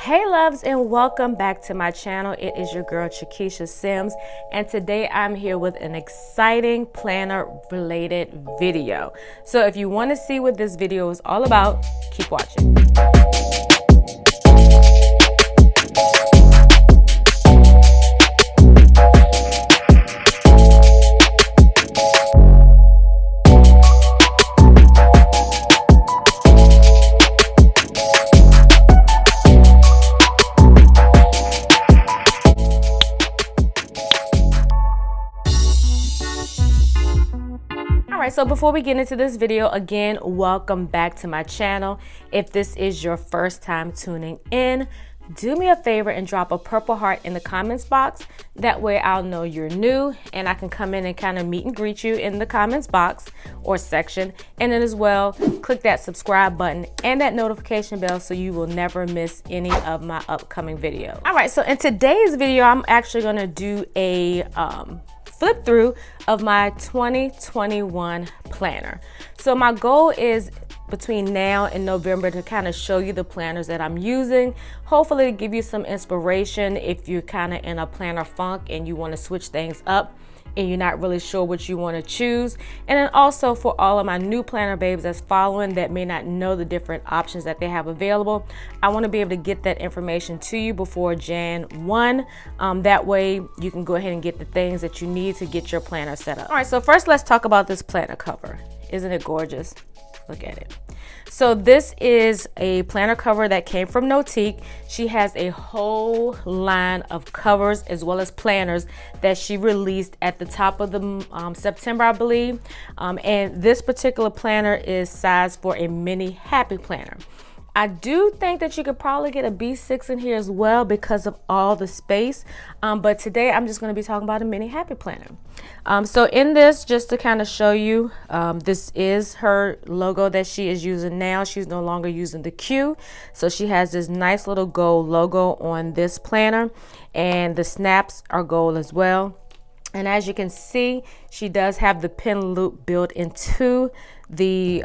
Hey loves, and welcome back to my channel. It is your girl CheKesha Simms, and today I'm here with an exciting planner related video. So if you want to see what this video is all about, keep watching. So before we get into this video, again, welcome back to my channel. If this is your first time tuning in, do me a favor and drop a purple heart in the comments box. That way I'll know you're new and I can come in and kind of meet and greet you in the comments box or section. And then as well, click that subscribe button and that notification bell so you will never miss any of my upcoming videos. All right, so in today's video, I'm actually gonna do a flip through of my 2021 planner. So my goal is between now and November to kind of show you the planners that I'm using, hopefully to give you some inspiration if you're kind of in a planner funk and you want to switch things up and you're not really sure what you want to choose. And then also for all of my new planner babes that's following that may not know the different options that they have available, I want to be able to get that information to you before Jan 1. That way you can go ahead and get the things that you need to get your planner set up. All right, so first let's talk about this planner cover. Isn't it gorgeous? Look at it. So this is a planner cover that came from Notiq. She has a whole line of covers as well as planners that she released at the top of the September, I believe. And this particular planner is sized for a mini happy planner. I do think that you could probably get a B6 in here as well because of all the space. But today I'm just going to be talking about a mini happy planner. So in this, just to kind of show you, this is her logo that she is using now. She's no longer using the Q. So she has this nice little gold logo on this planner, and the snaps are gold as well. And as you can see, she does have the pen loop built into the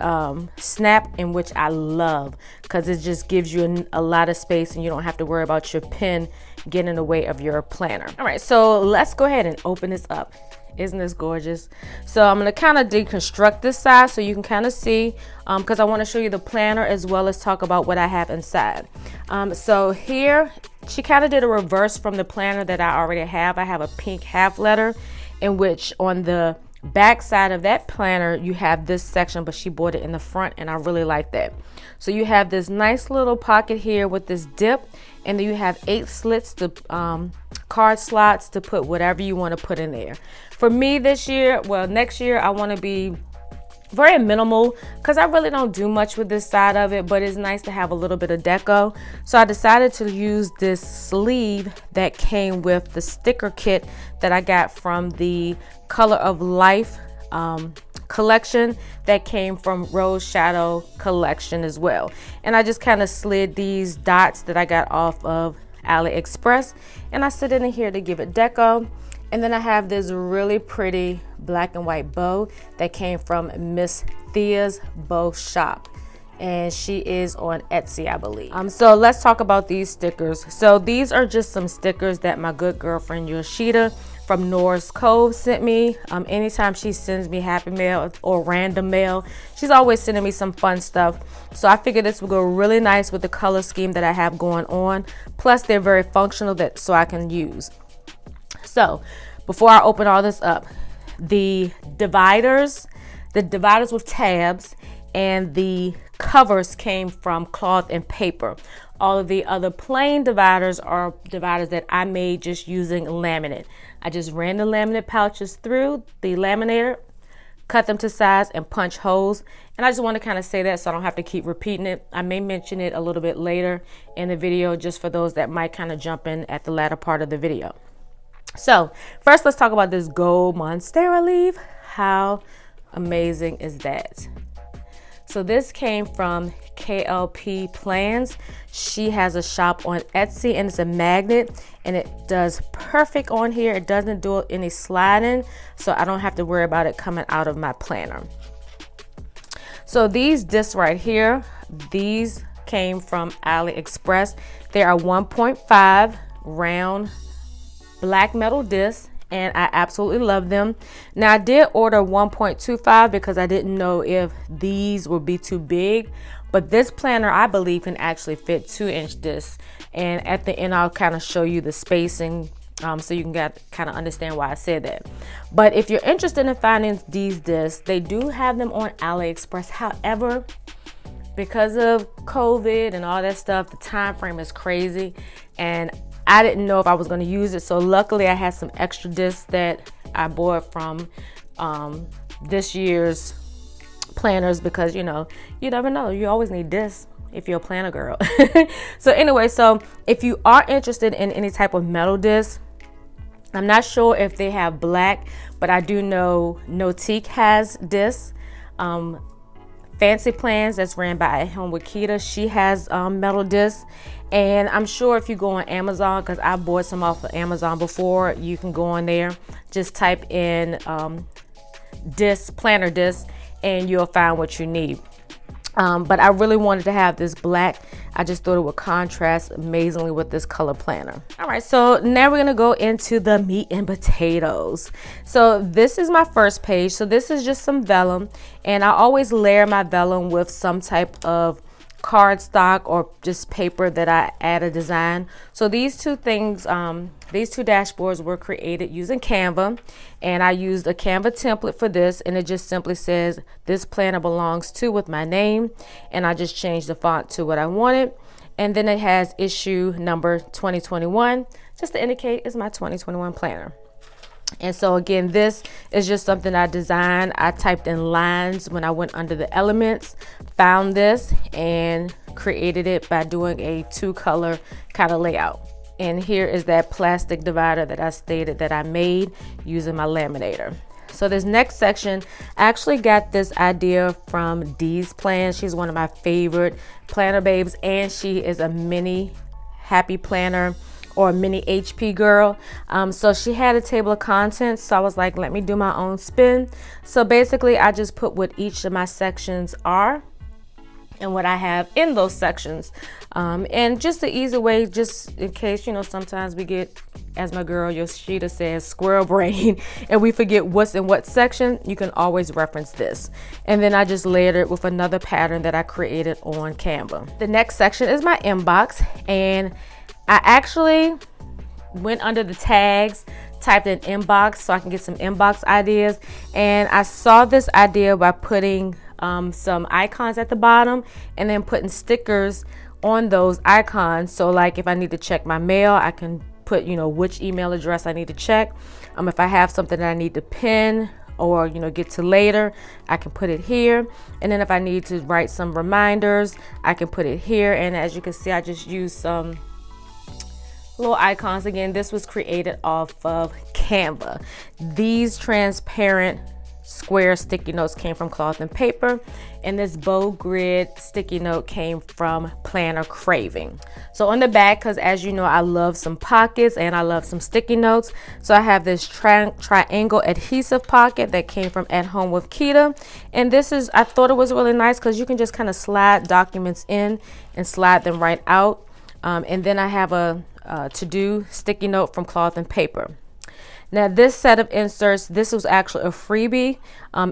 snap, in which I love because it just gives you a lot of space and you don't have to worry about your pen getting in the way of your planner. All right, so let's go ahead and open this up. Isn't this gorgeous? So I'm going to kind of deconstruct this side so you can kind of see, because I want to show you the planner as well as talk about what I have inside. So here she kind of did a reverse from the planner that I already have. I have a pink half letter in which on the back side of that planner you have this section, but she bought it in the front and I really like that. So you have this nice little pocket here with this dip, and then you have 8 slits to card slots to put whatever you want to put in there. For me this year, well, next year I want to be very minimal because I really don't do much with this side of it, but it's nice to have a little bit of deco. So I decided to use this sleeve that came with the sticker kit that I got from the Color of Life collection that came from Rose Shadow collection as well. And I just kind of slid these dots that I got off of AliExpress and I sit in here to give it deco. And then I have this really pretty black and white bow that came from Miss Thea's Bow Shop, and she is on Etsy, I believe. So let's talk about these stickers. So these are just some stickers that my good girlfriend Yoshida from Norris Cove sent me. Anytime she sends me happy mail or random mail, she's always sending me some fun stuff. So I figured this would go really nice with the color scheme that I have going on. Plus they're very functional so I can use. So before I open all this up, the dividers with tabs and the covers came from cloth and paper. All of the other plain dividers are dividers that I made just using laminate. I just ran the laminate pouches through the laminator, cut them to size and punch holes. And I just want to kind of say that so I don't have to keep repeating it. I may mention it a little bit later in the video just for those that might kind of jump in at the latter part of the video. So first let's talk about this gold Monstera leaf. How amazing is that? So this came from KLP Plans. She has a shop on Etsy and it's a magnet and it does perfect on here. It doesn't do any sliding, so I don't have to worry about it coming out of my planner. So these discs right here, these came from AliExpress. They are 1.5 round black metal discs, and I absolutely love them. Now I did order 1.25 because I didn't know if these would be too big, but this planner I believe can actually fit 2-inch discs. And at the end I'll kind of show you the spacing so you can kind of understand why I said that. But if you're interested in finding these discs, they do have them on AliExpress. However, because of COVID and all that stuff, the time frame is crazy, and I didn't know if I was going to use it. So luckily I had some extra discs that I bought from this year's planners, because you know, you never know, you always need discs if you're a planner girl. So anyway, so if you are interested in any type of metal disc, I'm not sure if they have black, but I do know Notiq has discs. Fancy Plans, that's ran by At Home with Keita, she has metal discs. And I'm sure if you go on Amazon, because I bought some off of Amazon before, you can go on there, just type in disc, planner disc, and you'll find what you need. But I really wanted to have this black. I just thought it would contrast amazingly with this color planner. All right, so now we're gonna go into the meat and potatoes. So this is my first page. So this is just some vellum, and I always layer my vellum with some type of cardstock or just paper that I add a design. So these two things, these two dashboards were created using Canva, and I used a Canva template for this, and it just simply says this planner belongs to with my name, and I just changed the font to what I wanted. And then it has issue number 2021 just to indicate it's my 2021 planner. And so again, this is just something I designed. I typed in lines when I went under the elements, found this, and created it by doing a 2-color kind of layout. And here is that plastic divider that I stated that I made using my laminator. So this next section, I actually got this idea from Dee's Plan. She's one of my favorite planner babes, and she is a mini happy planner or a mini HP girl. So she had a table of contents, so I was like, let me do my own spin. So basically I just put what each of my sections are and what I have in those sections, and just the easy way, just in case, you know, sometimes we get, as my girl Yoshida says, squirrel brain, and we forget what's in what section. You can always reference this. And then I just layered it with another pattern that I created on Canva. The next section is my inbox, and I actually went under the tags, typed in inbox so I can get some inbox ideas, and I saw this idea by putting some icons at the bottom and then putting stickers on those icons. So like if I need to check my mail, I can put, you know, which email address I need to check. If I have something that I need to pin or, you know, get to later, I can put it here. And then if I need to write some reminders, I can put it here. And as you can see, I just used some little icons. Again, this was created off of Canva. These transparent square sticky notes came from Cloth and Paper, and this bow grid sticky note came from Planner Craving. So on the back, because as you know, I love some pockets and I love some sticky notes, so I have this triangle adhesive pocket that came from At Home with Keita. And this is, I thought it was really nice because you can just kind of slide documents in and slide them right out. And then I have a to-do sticky note from Cloth and Paper. Now this set of inserts, this was actually a freebie.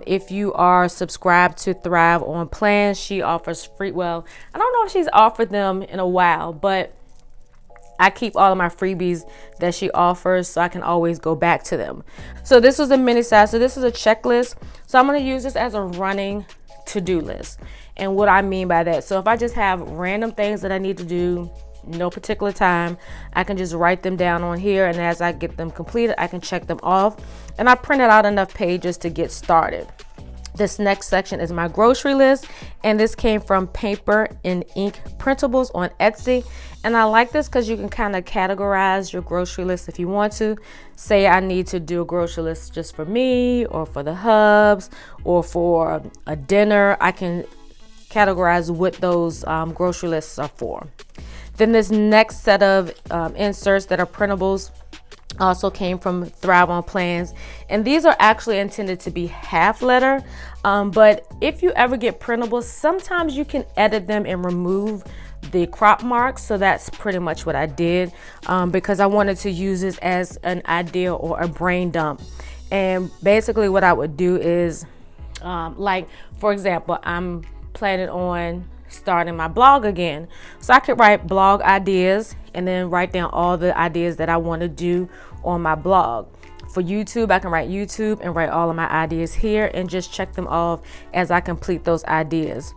If you are subscribed to Thrive on Plans, she offers free, well, I don't know if she's offered them in a while, but I keep all of my freebies that she offers so I can always go back to them. So this was a mini size, so this is a checklist. So I'm gonna use this as a running to-do list. And what I mean by that, so if I just have random things that I need to do, no particular time, I can just write them down on here, and as I get them completed, I can check them off. And I printed out enough pages to get started. This next section is my grocery list, and this came from Paper and Ink Printables on Etsy. And I like this because you can kind of categorize your grocery list if you want to. Say I need to do a grocery list just for me, or for the hubs, or for a dinner. I can categorize what those grocery lists are for. Then this next set of inserts that are printables also came from Thrive on Plans, and these are actually intended to be half letter, but if you ever get printables, sometimes you can edit them and remove the crop marks. So that's pretty much what I did, because I wanted to use this as an idea or a brain dump. And basically what I would do is, like for example, I'm planning on starting my blog again, so I could write blog ideas and then write down all the ideas that I want to do on my blog. For YouTube, I can write YouTube and write all of my ideas here and just check them off as I complete those ideas.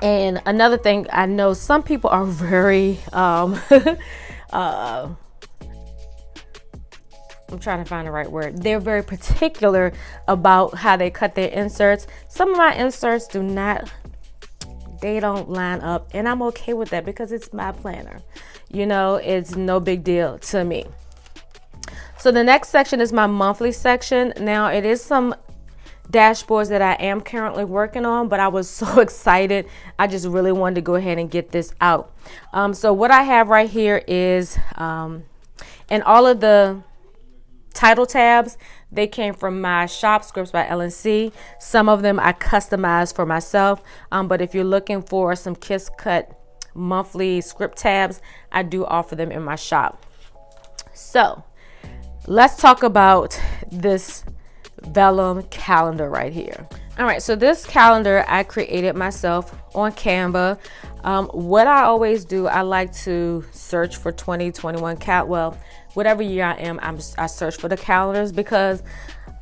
And another thing, I know some people are very I'm trying to find the right word. They're very particular about how they cut their inserts. Some of my inserts they don't line up, and I'm okay with that because it's my planner. You know, it's no big deal to me. So the next section is my monthly section. Now it is some dashboards that I am currently working on, but I was so excited. I just really wanted to go ahead and get this out. So what I have right here is, and all of the title tabs, they came from my shop, Scripts by LNC. Some of them I customized for myself, but if you're looking for some Kiss Cut monthly script tabs, I do offer them in my shop. So let's talk about this Vellum calendar right here. All right, so this calendar I created myself on Canva. What I always do, I like to search for 2021 well, whatever year I am, I search for the calendars, because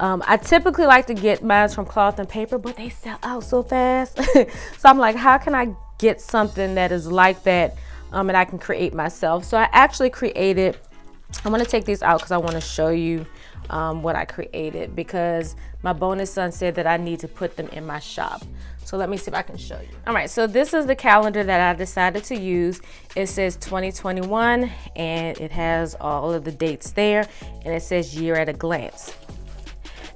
I typically like to get mine from cloth and paper, but they sell out so fast. So I'm like, how can I get something that is like that, and I can create myself? So I actually created, I'm going to take these out because I want to show you what I created, because my bonus son said that I need to put them in my shop. So let me see if I can show you. All right, so this is the calendar that I decided to use. It says 2021 and it has all of the dates there, and it says year at a glance.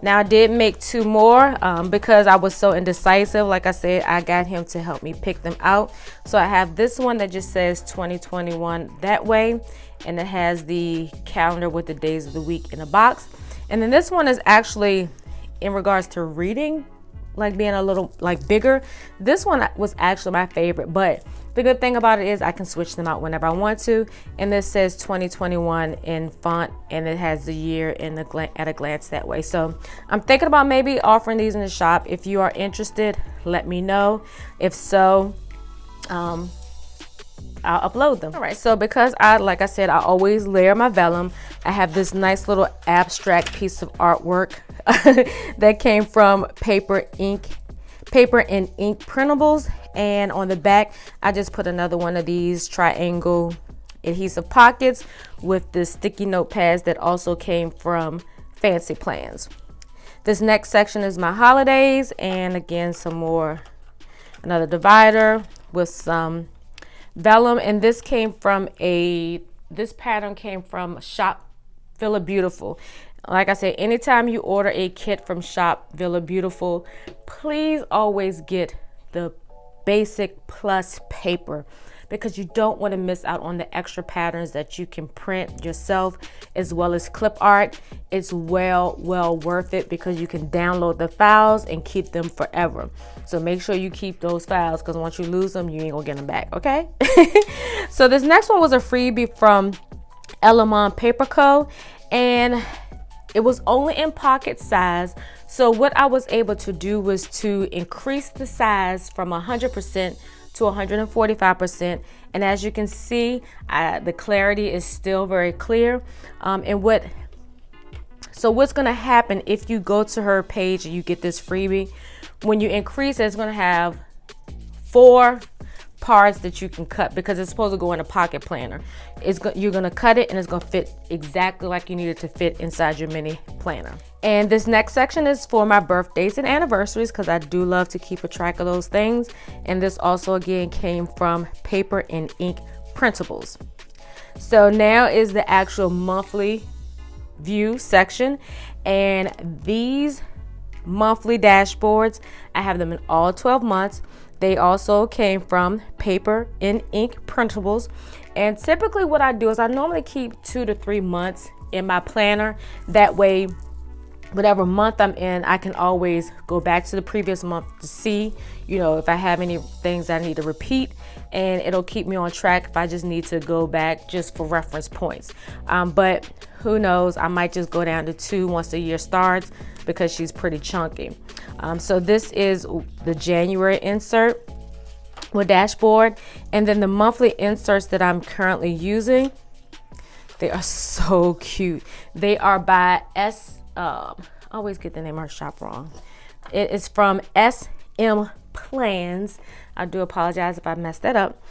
Now I did make two more because I was so indecisive. Like I said, I got him to help me pick them out. So I have this one that just says 2021 that way, and it has the calendar with the days of the week in a box. And then this one is actually in regards to reading, like being a little like bigger. This one was actually my favorite, but the good thing about it is I can switch them out whenever I want to. And this says 2021 in font, and it has the year in the at a glance that way. So I'm thinking about maybe offering these in the shop. If you are interested, let me know. If so, I'll upload them. All right, so because like I said, I always layer my vellum, I have this nice little abstract piece of artwork that came from paper and ink printables. And on the back, I just put another one of these triangle adhesive pockets with the sticky notepads that also came from Fancy Plans. This next section is my holidays, and again, another divider with some vellum. And this pattern came from Shop Villa Beautiful. Like I said, anytime you order a kit from Shop Villa Beautiful, please always get the basic plus paper, because you don't want to miss out on the extra patterns that you can print yourself, as well as clip art. It's well worth it, because you can download the files and keep them forever. So make sure you keep those files, because once you lose them, you ain't gonna get them back, okay? So this next one was a freebie from Elamon Paper Co. And it was only in pocket size. So what I was able to do was to increase the size from 100% to 145%. And as you can see, the clarity is still very clear. So what's gonna happen if you go to her page and you get this freebie, when you increase it, it's gonna have 4 parts that you can cut, because it's supposed to go in a pocket planner. You're gonna cut it and it's gonna fit exactly like you need it to fit inside your mini planner. And this next section is for my birthdays and anniversaries, because I do love to keep a track of those things. And this also again came from Paper and Ink Printables. So now is the actual monthly view section, and these monthly dashboards, I have them in all 12 months. They also came from Paper and Ink Printables. And typically what I do is I normally keep 2 to 3 months in my planner. That way whatever month I'm in, I can always go back to the previous month to see, you know, if I have any things I need to repeat, and it'll keep me on track if I just need to go back just for reference points. But who knows, I might just go down to 2 once the year starts because she's pretty chunky. So this is the January insert with dashboard, and then the monthly inserts that I'm currently using, they are so cute. They are by I always get the name of her shop wrong. It is from SM Plans. I do apologize if I messed that up.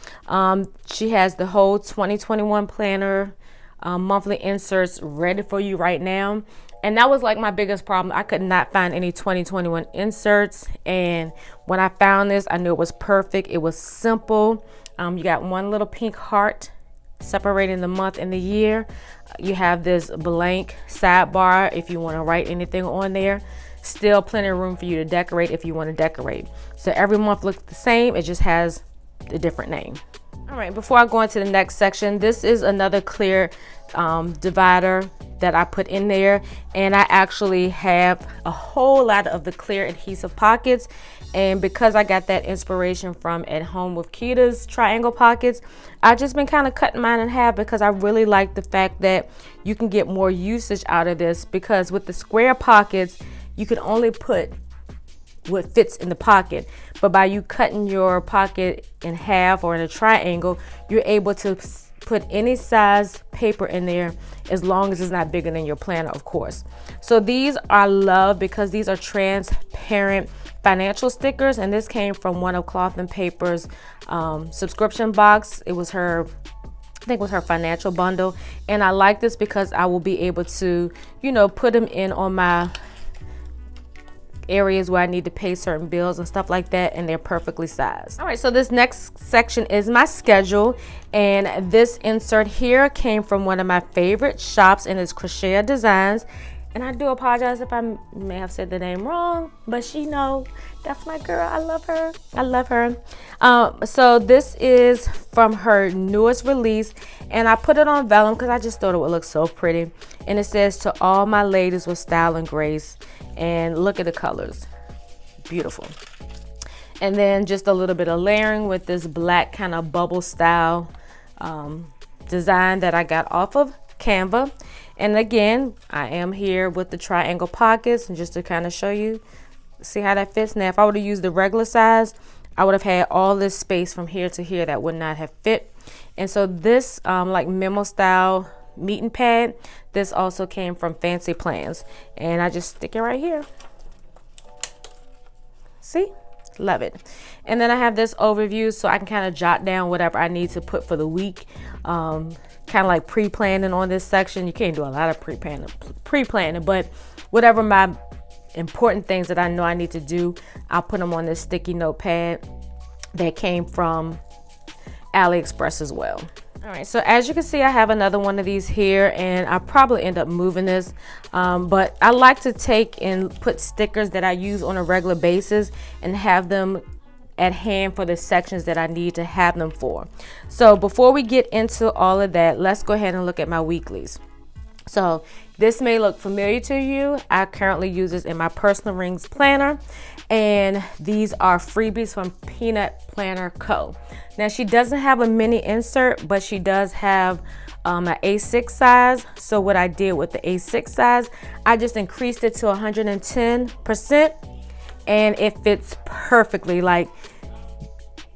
She has the whole 2021 planner, monthly inserts ready for you right now. And that was like my biggest problem. I could not find any 2021 inserts. And when I found this, I knew it was perfect. It was simple. You got one little pink heart separating the month and the year. You have this blank sidebar if you want to write anything on there. Still plenty of room for you to decorate if you want to decorate. So every month looks the same, it just has a different name. All right, before I go into the next section, this is another clear divider that I put in there, and I actually have a whole lot of the clear adhesive pockets. And because I got that inspiration from At Home with Kita's triangle pockets, I've just been kind of cutting mine in half because I really like the fact that you can get more usage out of this, because with the square pockets, you can only put what fits in the pocket. But by you cutting your pocket in half or in a triangle, you're able to put any size paper in there as long as it's not bigger than your planner, of course. So these I love because these are transparent financial stickers, and this came from one of Cloth and Paper's subscription box. It was her, I think it was her financial bundle, and I like this because I will be able to, you know, put them in on my areas where I need to pay certain bills and stuff like that, and they're perfectly sized. All right, so this next section is my schedule, and this insert here came from one of my favorite shops, and it's CheKesha Designs. And I do apologize if I may have said the name wrong, but she know that's my girl. I love her. I love her. So this is from her newest release, and I put it on vellum because I just thought it would look so pretty. And it says, "To all my ladies with style and grace." And look at the colors. Beautiful. And then just a little bit of layering with this black kind of bubble style design that I got off of Canva. And again, I am here with the triangle pockets, and just to kind of show you, see how that fits. Now, if I would have used the regular size, I would have had all this space from here to here that would not have fit. And so this like memo style meeting pad, this also came from Fancy Plans, and I just stick it right here. See? Love it. And then I have this overview so I can kind of jot down whatever I need to put for the week. Kind of like pre-planning on this section. You can't do a lot of pre-planning, but whatever my important things that I know I need to do, I'll put them on this sticky notepad that came from AliExpress as well. All right, so as you can see, I have another one of these here, and I'll probably end up moving this, but I like to take and put stickers that I use on a regular basis and have them at hand for the sections that I need to have them for. So before we get into all of that, let's go ahead and look at my weeklies. So this may look familiar to you. I currently use this in my personal rings planner, and these are freebies from Peanut Planner Co. Now she doesn't have a mini insert, but she does have an A6 size. So what I did with the A6 size, I just increased it to 110%, and it fits perfectly. Like,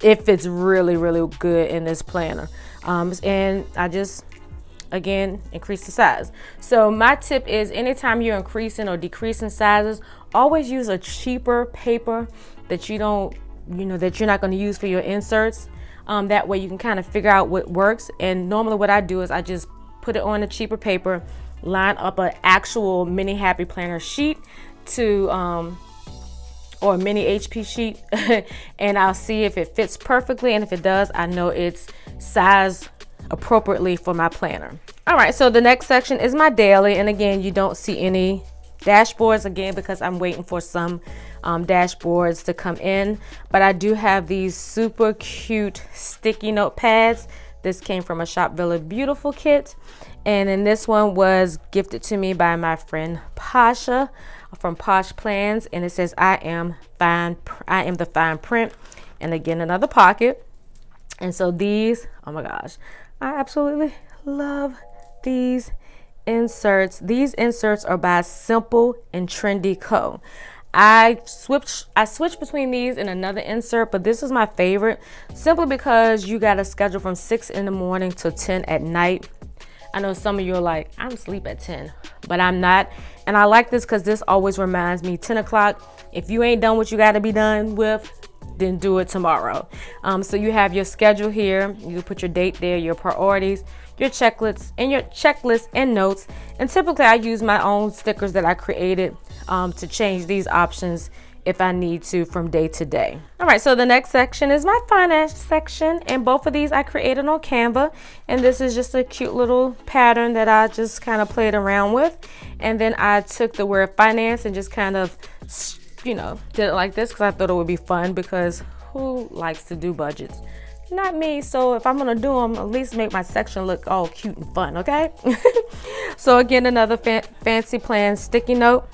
it fits really, really good in this planner. And I just, again, increase the size. So my tip is, anytime you're increasing or decreasing sizes, always use a cheaper paper that you don't, that you're not going to use for your inserts. That way you can kind of figure out what works. And normally what I do is I just put it on a cheaper paper, line up an actual mini happy planner sheet to or a mini HP sheet, and I'll see if it fits perfectly, and if it does, I know it's sized appropriately for my planner. All right, so the next section is my daily, and again, you don't see any dashboards again because I'm waiting for some dashboards to come in, but I do have these super cute sticky note pads. This came from a Shop Villa Beautiful kit, and then this one was gifted to me by my friend Pasha. from Posh Plans, and it says I am the fine print, and again another pocket. And so these, oh my gosh, I absolutely love these inserts. These inserts are by Simple and Trendy Co. I switched between these and another insert, but this is my favorite simply because you got a schedule from 6 in the morning to 10 at night. I know some of you are like, I'm asleep at 10, but I'm not. And I like this because this always reminds me 10 o'clock. If you ain't done what you got to be done with, then do it tomorrow. So you have your schedule here. You put your date there, your priorities, your checklists and notes. And typically I use my own stickers that I created to change these options if I need to from day to day. All right, so the next section is my finance section, and both of these I created on Canva, and this is just a cute little pattern that I just kind of played around with. And then I took the word finance and just kind of, you know, did it like this because I thought it would be fun, because who likes to do budgets? Not me. So if I'm gonna do them, at least make my section look all cute and fun, okay? So again, another fancy plan sticky note.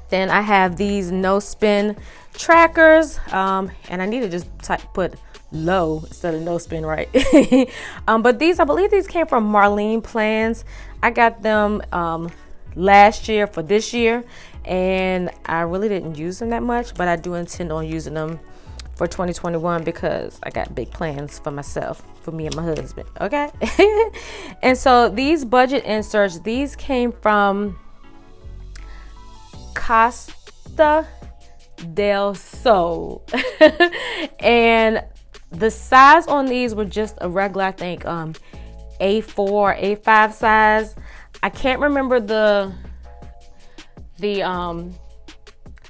Then I have these no spin trackers, and I need to just put low instead of no spin, right? But these, I believe these came from Marlene Plans. I got them last year for this year, and I really didn't use them that much, but I do intend on using them for 2021 because I got big plans for myself, for me and my husband, okay? And so these budget inserts, these came from Costa del Sol. And the size on these were just a regular, I think, A4, A5 size. I can't remember the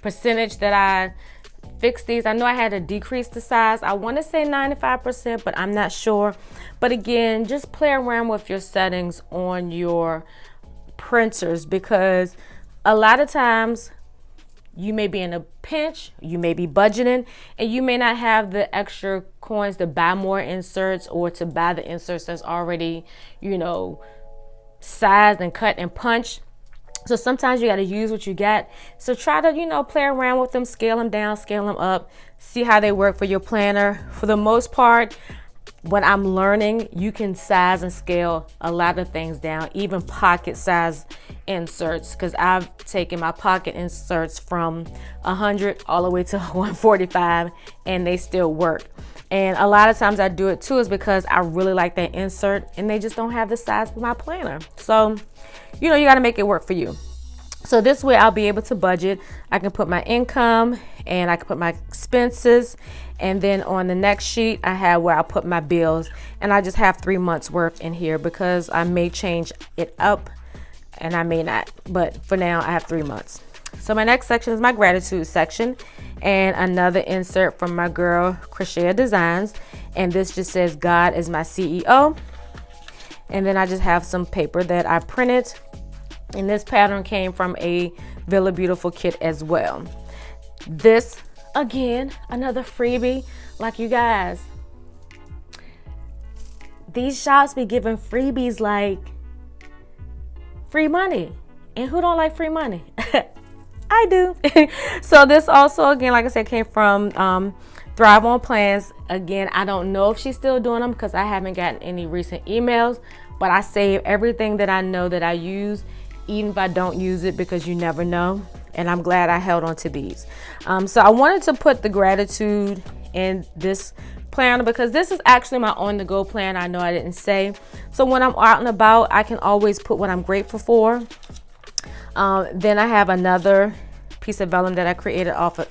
percentage that I fixed these. I know I had to decrease the size. I want to say 95%, but I'm not sure. But again, just play around with your settings on your printers, because a lot of times you may be in a pinch, you may be budgeting, and you may not have the extra coins to buy more inserts or to buy the inserts that's already, you know, sized and cut and punched. So sometimes you got to use what you got. So try to, you know, play around with them, scale them down, scale them up, see how they work for your planner. For the most part, when I'm learning, you can size and scale a lot of things down, even pocket size inserts, because I've taken my pocket inserts from 100 all the way to 145 and they still work. And a lot of times I do it too is because I really like that insert and they just don't have the size for my planner. So, you know, you got to make it work for you. So this way I'll be able to budget. I can put my income and I can put my expenses. And then on the next sheet, I have where I put my bills. And I just have 3 months worth in here because I may change it up and I may not. But for now, I have 3 months. So my next section is my gratitude section. And another insert from my girl, CheKesha Designs. And this just says, God is my CEO. And then I just have some paper that I printed. And this pattern came from a Villa Beautiful kit as well. This, again, another freebie. Like, you guys, these shops be giving freebies like free money. And who don't like free money? I do. So this also, again, like I said, came from Thrive on Plans. Again, I don't know if she's still doing them because I haven't gotten any recent emails, but I save everything that I know that I use, even if I don't use it, because you never know. And I'm glad I held on to these. So I wanted to put the gratitude in this planner because this is actually my on-the-go plan. I know I didn't say. So when I'm out and about, I can always put what I'm grateful for. Then I have another piece of vellum that I created off of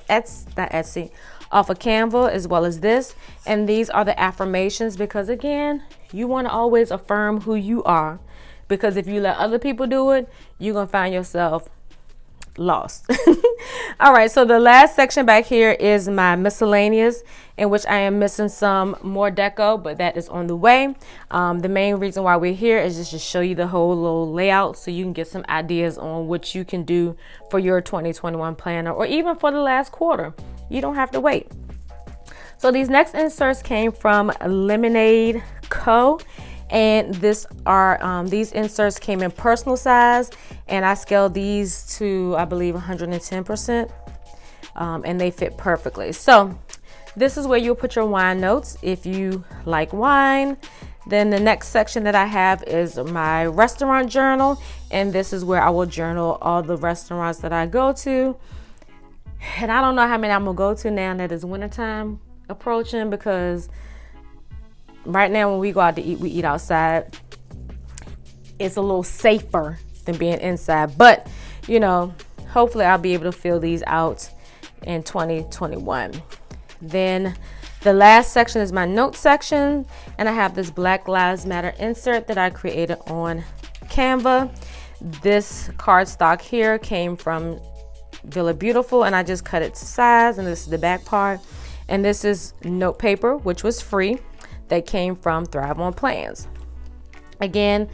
off of Canva, as well as this. And these are the affirmations because, again, you want to always affirm who you are. Because if you let other people do it, you're going to find yourself lost. All right, so the last section back here is my miscellaneous, in which I am missing some more deco, but that is on the way. The main reason why we're here is just to show you the whole little layout so you can get some ideas on what you can do for your 2021 planner or even for the last quarter. You don't have to wait. So these next inserts came from Lemonade Co. And these inserts came in personal size, and I scaled these to, I believe, 110%, and they fit perfectly. So this is where you'll put your wine notes if you like wine. Then the next section that I have is my restaurant journal, and this is where I will journal all the restaurants that I go to. And I don't know how many I'm gonna go to now that it's wintertime approaching, because right now when we go out to eat, we eat outside. It's a little safer than being inside, but you know, hopefully I'll be able to fill these out in 2021. Then the last section is my notes section, and I have this Black Lives Matter insert that I created on Canva. This cardstock here came from Villa Beautiful, and I just cut it to size, and this is the back part. And this is note paper, which was free, that came from Thrive on Plans. Again,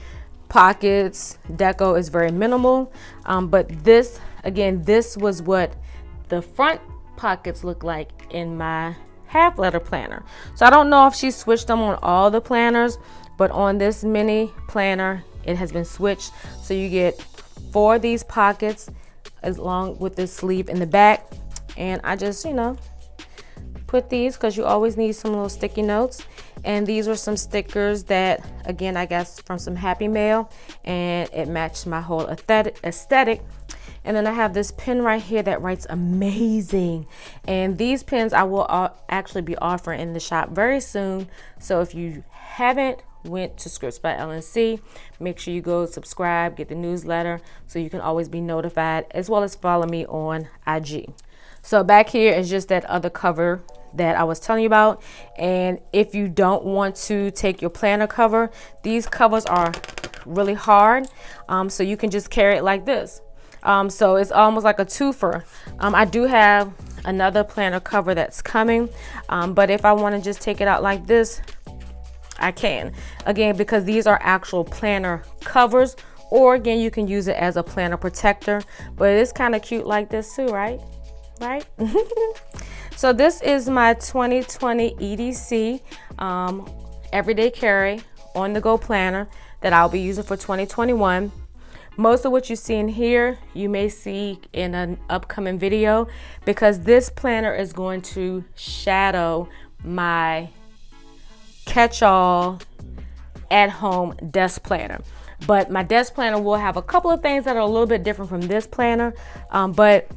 pockets, deco is very minimal, but this was what the front pockets look like in my half letter planner. So I don't know if she switched them on all the planners, but on this mini planner it has been switched. So you get 4 of these pockets along with this sleeve in the back, and I just, you know, put these because you always need some little sticky notes. And these were some stickers that, again, I guess from some Happy Mail, and it matched my whole aesthetic. And then I have this pen right here that writes amazing. And these pens I will actually be offering in the shop very soon. So if you haven't went to Scripts by LNC, make sure you go subscribe, get the newsletter, so you can always be notified, as well as follow me on IG. So back here is just that other cover that I was telling you about. And if you don't want to take your planner cover, these covers are really hard. So you can just carry it like this. So it's almost like a twofer. I do have another planner cover that's coming, but if I want to just take it out like this, I can. Again, because these are actual planner covers, or again, you can use it as a planner protector, but it's kind of cute like this too, right? Right? So this is my 2020 EDC everyday carry on the go planner that I'll be using for 2021. Most of what you see in here, you may see in an upcoming video, because this planner is going to shadow my catch-all at-home desk planner. But my desk planner will have a couple of things that are a little bit different from this planner. But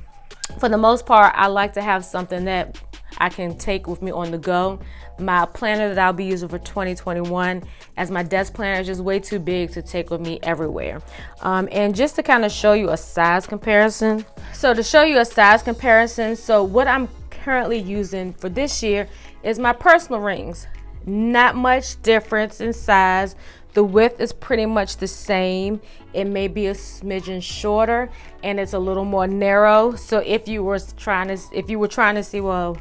for the most part, I like to have something that I can take with me on the go. My planner that I'll be using for 2021 as my desk planner is just way too big to take with me everywhere. And just to kind of show you a size comparison. So what I'm currently using for this year is my personal rings. Not much difference in size. The width is pretty much the same. It may be a smidgen shorter, and it's a little more narrow. So if you were trying to see, well,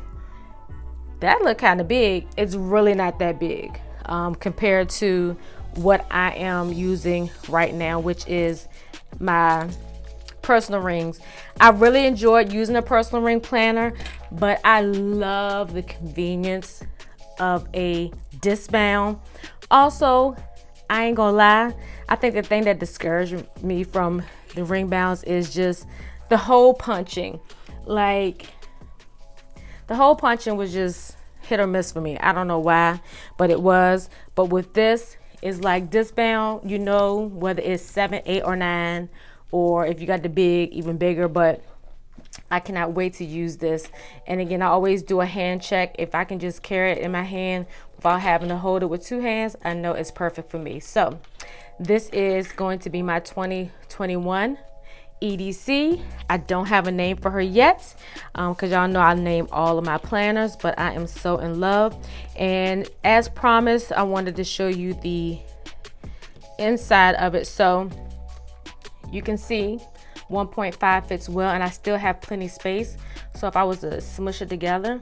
that looked kind of big, it's really not that big compared to what I am using right now, which is my personal rings. I really enjoyed using a personal ring planner, but I love the convenience of a Discbound. Also, I ain't gonna lie, I think the thing that discouraged me from the ring bounds is just the hole punching. Like, the hole punching was just hit or miss for me. I don't know why, but it was. But with this, it's like Discbound, you know, whether it's 7, 8, or 9, or if you got the big, even bigger. But I cannot wait to use this. And again, I always do a hand check. If I can just carry it in my hand without having to hold it with 2 hands, I know it's perfect for me. So this is going to be my 2021 EDC. I don't have a name for her yet, because y'all know I name all of my planners, but I am so in love. And as promised, I wanted to show you the inside of it. So you can see 1.5 fits well, and I still have plenty space. So if I was to smush it together,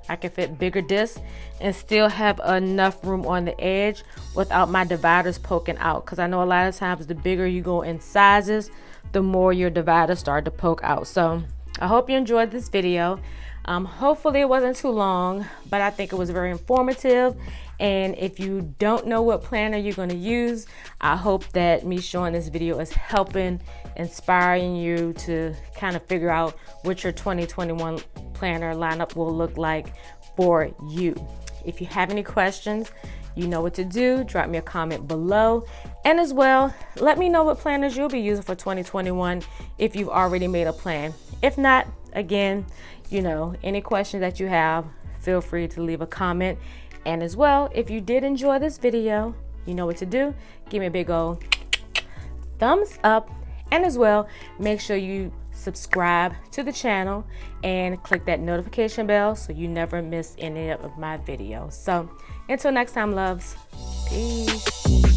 I can fit bigger discs and still have enough room on the edge without my dividers poking out, because I know a lot of times the bigger you go in sizes, the more your dividers start to poke out. So I hope you enjoyed this video. Hopefully it wasn't too long, but I think it was very informative. And if you don't know what planner you're going to use, I hope that me showing this video is helping, inspiring you to kind of figure out what your 2021 planner lineup will look like for you. If you have any questions, you know what to do. Drop me a comment below. And as well, let me know what planners you'll be using for 2021 if you've already made a plan. If not, again, you know, any questions that you have, feel free to leave a comment. And as well, if you did enjoy this video, you know what to do. Give me a big old thumbs up. And as well, make sure you subscribe to the channel and click that notification bell so you never miss any of my videos. So until next time, loves, peace.